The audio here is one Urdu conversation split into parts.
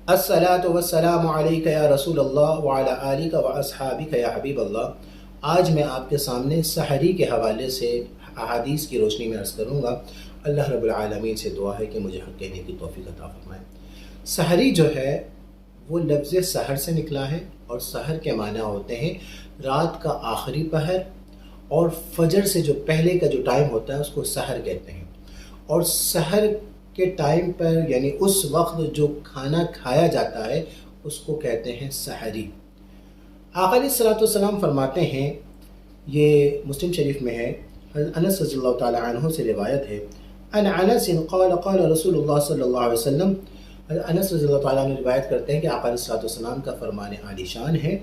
الصلاۃ والسلام علیک یا رسول اللہ وعلی آلک و اصحابک یا حبیب اللہ۔ آج میں آپ کے سامنے سحری کے حوالے سے احادیث کی روشنی میں عرض کروں گا۔ اللہ رب العالمین سے دعا ہے کہ مجھے حق کہنے کی توفیق عطا فرمائے۔ سحری جو ہے وہ لفظ سحر سے نکلا ہے، اور سحر کے معنی ہوتے ہیں رات کا آخری پہر، اور فجر سے جو پہلے کا جو ٹائم ہوتا ہے اس کو سحر کہتے ہیں۔ اور سحر کے ٹائم پر یعنی اس وقت جو کھانا کھایا جاتا ہے اس کو کہتے ہیں سحری۔ آقا علیہ الصلوۃ والسلام فرماتے ہیں، یہ مسلم شریف میں ہے، حضرت انس رضی اللہ تعالی عنہ سے روایت ہے، ان انس قال قال رسول اللہ صلی اللہ علیہ وسلم۔ حضرت انس رضی اللہ تعالیٰ عنہ روایت کرتے ہیں کہ آقا علیہ الصلوۃ والسلام کا فرمان عالی شان ہے،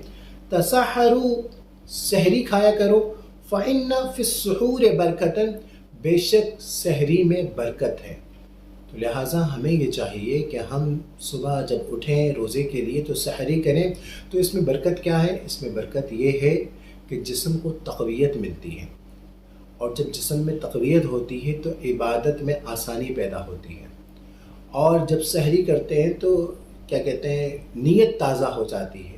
تسحروا، سحری کھایا کرو، فإن فی السحور برکتا، بے شک سحری میں برکت ہے۔ تو لہٰذا ہمیں یہ چاہیے کہ ہم صبح جب اٹھیں روزے کے لیے تو سحری کریں۔ تو اس میں برکت کیا ہے؟ اس میں برکت یہ ہے کہ جسم کو تقویت ملتی ہے، اور جب جسم میں تقویت ہوتی ہے تو عبادت میں آسانی پیدا ہوتی ہے، اور جب سحری کرتے ہیں تو کیا کہتے ہیں، نیت تازہ ہو جاتی ہے۔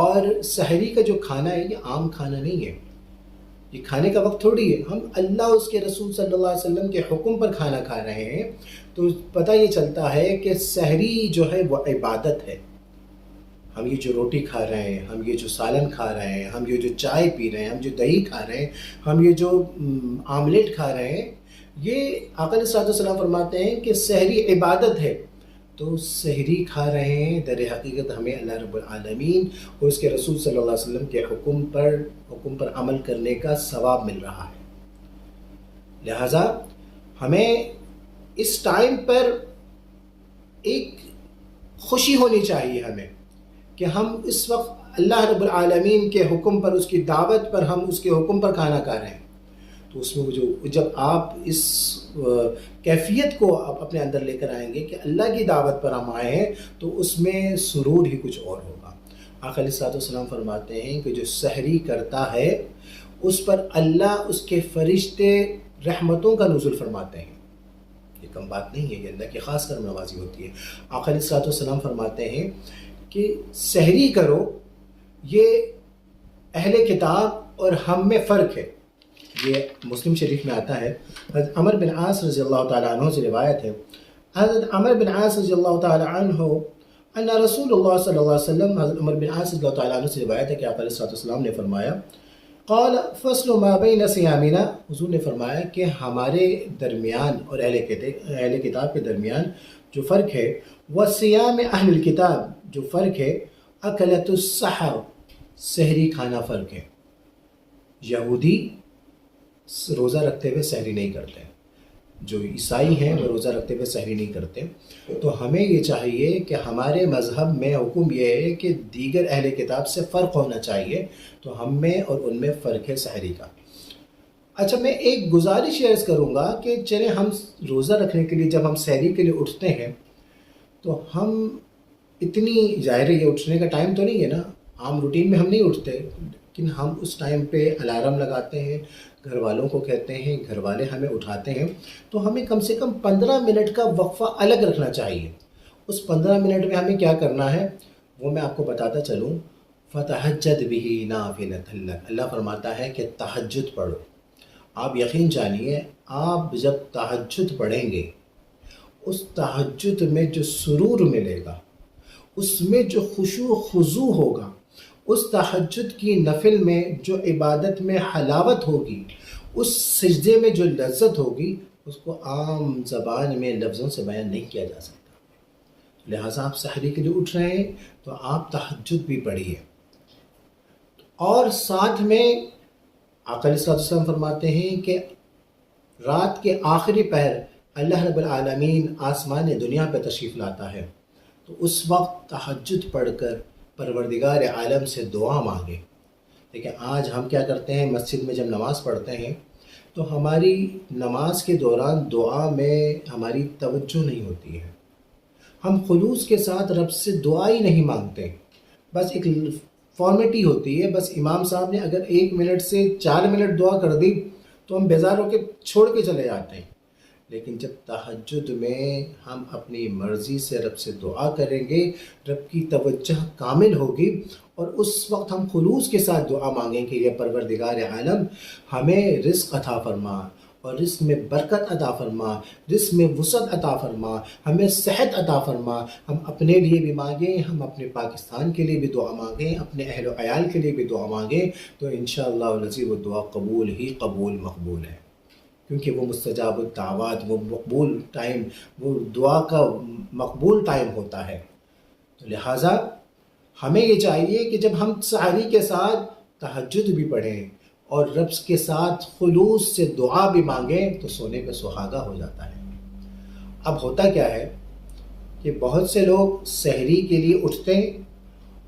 اور سحری کا جو کھانا ہے یہ عام کھانا نہیں ہے، یہ کھانے کا وقت تھوڑی ہے، ہم اللہ اس کے رسول صلی اللہ علیہ وسلم کے حکم پر کھانا کھا رہے ہیں۔ تو پتہ یہ چلتا ہے کہ سحری جو ہے وہ عبادت ہے۔ ہم یہ جو روٹی کھا رہے ہیں، ہم یہ جو سالن کھا رہے ہیں، ہم یہ جو چائے پی رہے ہیں، ہم جو دہی کھا رہے ہیں، ہم یہ جو آملیٹ کھا رہے ہیں، یہ آقا علیہ الصلوۃ والسلام فرماتے ہیں کہ سحری عبادت ہے۔ تو سحری کھا رہے ہیں، در حقیقت ہمیں اللہ رب العالمین اور اس کے رسول صلی اللہ علیہ وسلم کے حکم پر عمل کرنے کا ثواب مل رہا ہے۔ لہٰذا ہمیں اس ٹائم پر ایک خوشی ہونی چاہیے ہمیں کہ ہم اس وقت اللہ رب العالمین کے حکم پر، اس کی دعوت پر، ہم اس کے حکم پر کھانا کھا رہے ہیں۔ تو اس میں جب آپ اس کیفیت کو آپ اپنے اندر لے کر آئیں گے کہ اللہ کی دعوت پر ہم آئے ہیں، تو اس میں سرور ہی کچھ اور ہوگا۔ آقا علیہ الصلوۃ والسلام فرماتے ہیں کہ جو سحری کرتا ہے اس پر اللہ اس کے فرشتے رحمتوں کا نزول فرماتے ہیں۔ یہ کم بات نہیں ہے، یہ اللہ کی خاص کرم نوازی ہوتی ہے۔ آقا علیہ الصلوۃ والسلام فرماتے ہیں کہ سحری کرو، یہ اہل کتاب اور ہم میں فرق ہے۔ یہ مسلم شریف میں آتا ہے، حضرت عمر بن عاص رضی اللہ تعالیٰ عنہ سے روایت ہے، حضرت عمر بن عاص رضی اللہ تعالیٰ عنہ ان رسول اللہ صلی اللہ علیہ وسلم، حضرت عمر بن عاص رضی اللہ تعالیٰ عنہ سے روایت ہے کہ آقا علیہ الصلوۃ والسلام نے فرمایا، قال فصل ما بین صیامنا، حضور نے فرمایا کہ ہمارے درمیان اور اہل کتاب کے درمیان جو فرق ہے، وصیام اہل الکتاب، جو فرق ہے، اکلۃ السحر، سحری کھانا فرق ہے۔ یہودی روزہ رکھتے ہوئے سحری نہیں کرتے، جو عیسائی ہیں وہ روزہ رکھتے ہوئے سحری نہیں کرتے۔ تو ہمیں یہ چاہیے کہ ہمارے مذہب میں حکم یہ ہے کہ دیگر اہل کتاب سے فرق ہونا چاہیے، تو ہم میں اور ان میں فرق ہے سحری کا۔ اچھا، میں ایک گزارش عرض کروں گا کہ چلیں ہم روزہ رکھنے کے لیے جب ہم سحری کے لیے اٹھتے ہیں تو ہم اتنی، ظاہر ہے یہ اٹھنے کا ٹائم تو نہیں ہے نا، عام روٹین میں ہم نہیں اٹھتے، لیکن ہم اس ٹائم پہ الارم لگاتے ہیں، گھر والوں کو کہتے ہیں، گھر والے ہمیں اٹھاتے ہیں، تو ہمیں کم سے کم 15 منٹ کا وقفہ الگ رکھنا چاہیے۔ اس 15 منٹ میں ہمیں کیا کرنا ہے وہ میں آپ کو بتاتا چلوں۔ فَتَحَجَّدْ بِهِ نَافِلَةً لَكَ، اللہ فرماتا ہے کہ تہجد پڑھو۔ آپ یقین جانیے، آپ جب تہجد پڑھیں گے، اس تہجد میں جو سرور ملے گا، اس میں جو خشوع و خضوع ہوگا، اس تہجد کی نفل میں جو عبادت میں حلاوت ہوگی، اس سجدے میں جو لذت ہوگی، اس کو عام زبان میں لفظوں سے بیان نہیں کیا جا سکتا۔ لہٰذا آپ سحری کے لیے اٹھ رہے ہیں تو آپ تہجد بھی پڑھیے، اور ساتھ میں آقا علیہ الصلوۃ والسلام فرماتے ہیں کہ رات کے آخری پہر اللہ رب العالمین آسمان دنیا پہ تشریف لاتا ہے، تو اس وقت تہجد پڑھ کر پروردگار عالم سے دعا مانگے۔ لیکن آج ہم کیا کرتے ہیں، مسجد میں جب نماز پڑھتے ہیں تو ہماری نماز کے دوران دعا میں ہماری توجہ نہیں ہوتی ہے، ہم خلوص کے ساتھ رب سے دعا ہی نہیں مانگتے، بس ایک فارمیٹی ہوتی ہے، بس امام صاحب نے اگر 1 منٹ سے 4 منٹ دعا کر دی تو ہم بیزار ہو کے چھوڑ کے چلے جاتے ہیں۔ لیکن جب تہجد میں ہم اپنی مرضی سے رب سے دعا کریں گے، رب کی توجہ کامل ہوگی، اور اس وقت ہم خلوص کے ساتھ دعا مانگیں کہ یہ پروردگار عالم ہمیں رزق عطا فرما، اور رزق میں برکت عطا فرما، رزق میں وسعت عطا فرما، ہمیں صحت عطا فرما۔ ہم اپنے لیے بھی مانگیں، ہم اپنے پاکستان کے لیے بھی دعا مانگیں، اپنے اہل و عیال کے لیے بھی دعا مانگیں، تو انشاءاللہ العزیز وہ دعا قبول ہی قبول مقبول ہے، کیونکہ وہ مستجاب الدعوات، وہ مقبول ٹائم، وہ دعا کا مقبول ٹائم ہوتا ہے۔ تو لہٰذا ہمیں یہ چاہیے کہ جب ہم سحری کے ساتھ تہجد بھی پڑھیں اور رب کے ساتھ خلوص سے دعا بھی مانگیں تو سونے پہ سہاگا ہو جاتا ہے۔ اب ہوتا کیا ہے کہ بہت سے لوگ سحری کے لیے اٹھتے ہیں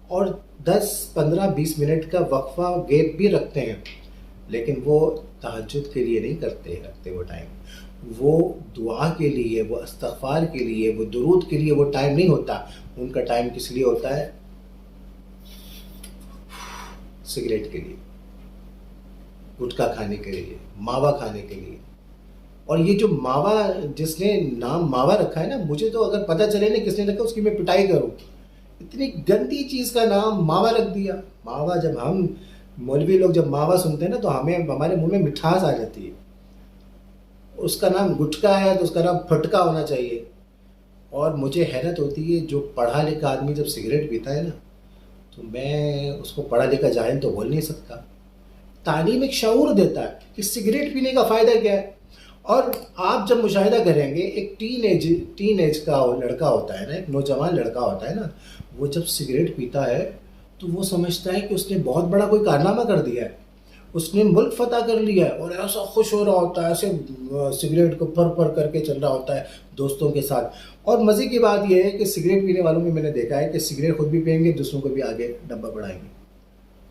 اور 10-15-20 منٹ کا وقفہ گیپ بھی رکھتے ہیں، لیکن وہ تہجد کے لیے نہیں رکھتے وہ ٹائم، وہ دعا کے لیے، وہ استغفار کے لیے، وہ درود کے لیے وہ ٹائم نہیں ہوتا۔ ان کا ٹائم کس لیے ہوتا ہے؟ سگریٹ کے لیے، گٹکا کھانے کے لیے، ماوا کھانے کے لیے۔ اور یہ جو ماوا، جس نے نام ماوا رکھا ہے نا، مجھے تو اگر پتہ چلے نا کس نے رکھا، اس کی میں پٹائی کروں۔ اتنی گندی چیز کا نام ماوا رکھ دیا۔ ماوا، جب ہم مولوی لوگ جب ماوا سنتے ہیں نا تو ہمارے منہ میں مٹھاس آ جاتی ہے۔ اس کا نام گٹکا ہے تو اس کا نام پھٹکا ہونا چاہیے۔ اور مجھے حیرت ہوتی ہے، جو پڑھا لکھا آدمی جب سگریٹ پیتا ہے نا، تو میں اس کو پڑھا لکھا جاہل تو بول نہیں سکتا۔ تعلیم ایک شعور دیتا ہے کہ سگریٹ پینے کا فائدہ کیا ہے۔ اور آپ جب مشاہدہ کریں گے، ایک ٹین ایج کا لڑکا ہوتا ہے نا، ایک نوجوان لڑکا ہوتا ہے نا، وہ جب سگریٹ پیتا ہے تو وہ سمجھتا ہے کہ اس نے بہت بڑا کوئی کارنامہ کر دیا ہے، اس نے ملک فتح کر لیا ہے، اور ایسا خوش ہو رہا ہوتا ہے، ایسے سگریٹ کو پر کر کے چل رہا ہوتا ہے دوستوں کے ساتھ۔ اور مزے کی بات یہ ہے کہ سگریٹ پینے والوں میں نے دیکھا ہے کہ سگریٹ خود بھی پئیں گے، دوسروں کو بھی آگے ڈبہ بڑھائیں گے،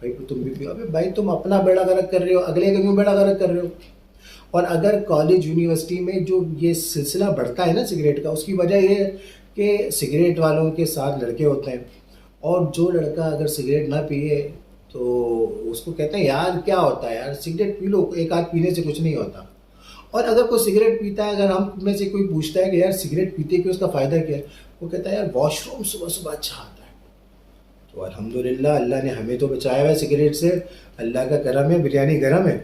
بھائی تم بھی پیو۔ ابے بھائی، تم اپنا بیڑا غرق کر رہے ہو، اگلے کا کیوں بیڑا غرق کر رہے ہو؟ اور اگر کالج یونیورسٹی میں جو یہ سلسلہ بڑھتا ہے نا سگریٹ کا، اس کی وجہ یہ ہے کہ سگریٹ والوں کے ساتھ لڑکے ہوتے ہیں، اور جو لڑکا اگر سگریٹ نہ پیے تو اس کو کہتے ہیں یار کیا ہوتا ہے یار، سگریٹ پی لو، ایک آدھ پینے سے کچھ نہیں ہوتا۔ اور اگر کوئی سگریٹ پیتا ہے، اگر ہم میں سے کوئی پوچھتا ہے کہ یار سگریٹ پیتے کہ اس کا فائدہ کیا ہے، وہ کہتا ہے یار واش روم صبح صبح اچھا آتا ہے۔ تو الحمدللہ اللہ نے ہمیں تو بچایا ہوا ہے سگریٹ سے، اللہ کا کرم ہے، بریانی گرم ہے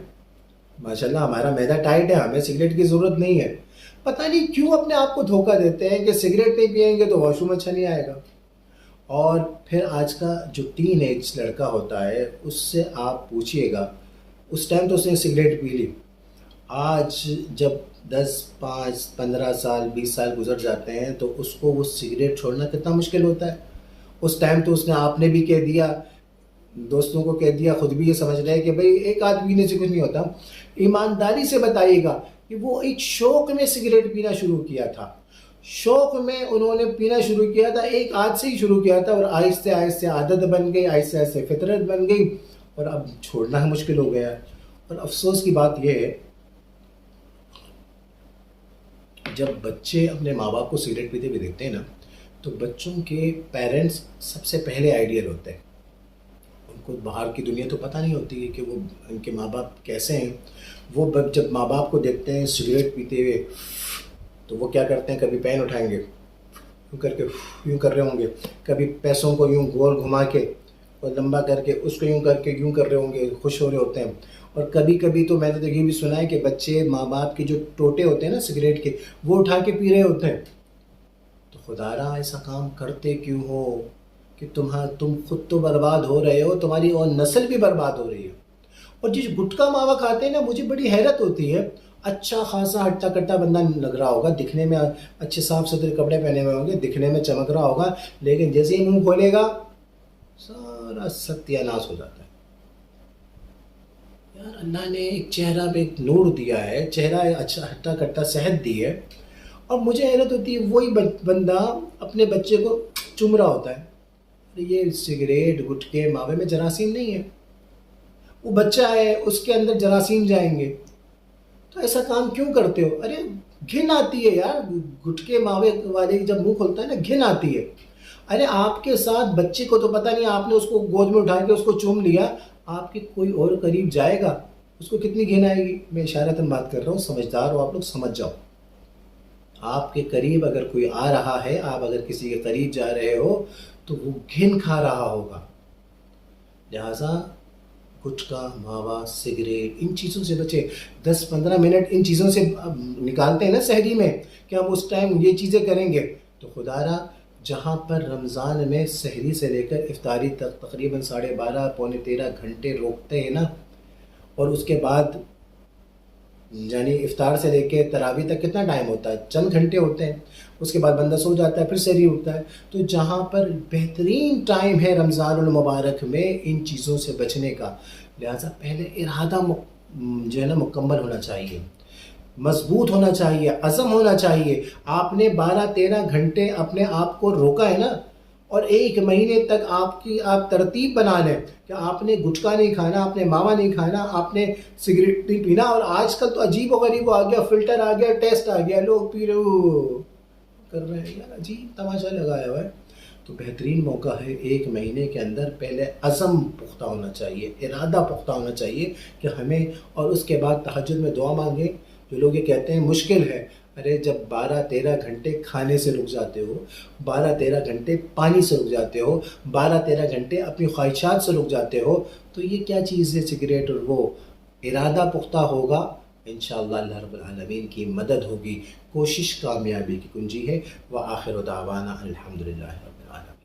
ماشاءاللہ، ہمارا معدہ ٹائٹ ہے، ہمیں سگریٹ کی ضرورت نہیں ہے۔ پتہ نہیں کیوں اپنے آپ کو دھوکہ دیتے ہیں کہ سگریٹ نہیں پئیں گے تو واش روم اچھا نہیں آئے گا۔ اور پھر آج کا جو ٹین ایج لڑکا ہوتا ہے، اس سے آپ پوچھئے گا، اس ٹائم تو اس نے سگریٹ پی لی، آج جب 10-5-15 سال 20 سال گزر جاتے ہیں تو اس کو وہ سگریٹ چھوڑنا کتنا مشکل ہوتا ہے۔ اس ٹائم تو اس نے آپ نے بھی کہہ دیا، دوستوں کو کہہ دیا، خود بھی یہ سمجھ رہے کہ بھئی ایک آدھ پینے سے کچھ نہیں ہوتا۔ ایمانداری سے بتائیے گا کہ وہ ایک شوق میں سگریٹ پینا شروع کیا تھا، شوق میں انہوں نے پینا شروع کیا تھا، ایک آدھ سے ہی شروع کیا تھا، اور آہستہ آہستہ عادت بن گئی، آہستہ آہستہ فطرت بن گئی، اور اب چھوڑنا مشکل ہو گیا۔ اور افسوس کی بات یہ ہے، جب بچے اپنے ماں باپ کو سگریٹ پیتے ہوئے دیکھتے ہیں نا، تو بچوں کے پیرنٹس سب سے پہلے آئیڈیل ہوتے ہیں۔ ان کو باہر کی دنیا تو پتہ نہیں ہوتی ہے کہ وہ ان کے ماں باپ کیسے ہیں۔ وہ جب ماں باپ کو دیکھتے ہیں سگریٹ پیتے ہوئے تو وہ کیا کرتے ہیں، کبھی پین اٹھائیں گے، یوں کر کے یوں کر رہے ہوں گے، کبھی پیسوں کو یوں گول گھما کے اور لمبا کر کے اس کو یوں کر کے یوں کر رہے ہوں گے، خوش ہو رہے ہوتے ہیں۔ اور کبھی کبھی تو میں نے تو یہ بھی سنا ہے کہ بچے ماں باپ کے جو ٹوٹے ہوتے ہیں نا سگریٹ کے، وہ اٹھا کے پی رہے ہوتے ہیں۔ تو خدا را ایسا کام کرتے کیوں ہو کہ تم خود تو برباد ہو رہے ہو، تمہاری اور نسل بھی برباد ہو رہی ہے۔ اور جس گٹکا ماوا کھاتے ہیں نا، مجھے بڑی حیرت ہوتی ہے، اچھا خاصا ہٹا کٹا بندہ لگ رہا ہوگا، دکھنے میں اچھے صاف ستھرے کپڑے پہنے ہوئے ہوں گے، دکھنے میں چمک رہا ہوگا، لیکن جیسے ہی منہ کھولے گا سارا ستیہ ناش ہو جاتا ہے۔ یار اللہ نے ایک چہرہ پہ ایک نور دیا ہے، چہرہ اچھا ہٹا کٹا صحت دی ہے، اور مجھے حیرت ہوتی ہے وہی بندہ اپنے بچے کو چوم رہا ہوتا ہے۔ یہ سگریٹ گٹکے ماوے میں جراثیم نہیں ہے، وہ بچہ ہے، اس کے اندر جراثیم جائیں گے، تو ایسا کام کیوں کرتے ہو؟ ارے گھن آتی ہے یار، گٹکے ماوے والے جب منہ کھولتا ہے نا گھن آتی ہے۔ ارے آپ کے ساتھ بچے کو تو پتہ نہیں، آپ نے اس کو گود میں اٹھا کے اس کو چوم لیا، آپ کے کوئی اور قریب جائے گا، اس کو کتنی گھن آئے گی؟ میں اشارتاً بات کر رہا ہوں، سمجھدار ہو آپ لوگ، سمجھ جاؤ۔ آپ کے قریب اگر کوئی آ رہا ہے، آپ اگر کسی کے قریب جا رہے ہو تو وہ گھن کھا رہا ہوگا. لہٰذا گٹکا، ماوا، سگریٹ، ان چیزوں سے بچے. 10-15 منٹ ان چیزوں سے نکالتے ہیں نا سحری میں کہ ہم اس ٹائم یہ چیزیں کریں گے، تو خدا را جہاں پر رمضان میں سحری سے لے کر افطاری تک تقریباً 12:30 پونے 13 گھنٹے روکتے ہیں نا، اور اس کے بعد یعنی افطار سے لے کے تراویح تک کتنا ٹائم ہوتا ہے؟ چند گھنٹے ہوتے ہیں. اس کے بعد بندہ سو جاتا ہے، پھر سحری اٹھتا ہے. تو جہاں پر بہترین ٹائم ہے رمضان المبارک میں ان چیزوں سے بچنے کا، لہٰذا پہلے ارادہ جو ہے نا مکمل ہونا چاہیے، مضبوط ہونا چاہیے، عزم ہونا چاہیے. آپ نے 12-13 گھنٹے اپنے آپ کو روکا ہے نا، اور 1 مہینے تک آپ ترتیب بنا لیں کہ آپ نے گٹکا نہیں کھانا، آپ نے ماوا نہیں کھانا، آپ نے سگریٹ نہیں پینا. اور آج کل تو عجیب و غریب آ گیا، فلٹر آ گیا، ٹیسٹ آ گیا، لوگ پی رہے کر رہے ہیں، یار عجیب تماشا لگایا ہوا ہے. تو بہترین موقع ہے 1 مہینے کے اندر پہلے عزم پختہ ہونا چاہیے، ارادہ پختہ ہونا چاہیے کہ ہمیں، اور اس کے بعد تہجد میں دعا مانگیں. جو لوگ یہ کہتے ہیں مشکل ہے، ارے جب 12-13 گھنٹے کھانے سے رک جاتے ہو، 12-13 گھنٹے پانی سے رک جاتے ہو، 12-13 گھنٹے اپنی خواہشات سے رک جاتے ہو، تو یہ کیا چیز ہے سگریٹ اور وہ؟ ارادہ پختہ ہوگا، انشاءاللہ اللہ رب العالمین کی مدد ہوگی. کوشش کامیابی کی کنجی ہے. وآخر دعوانا الحمدللہ رب العالمین.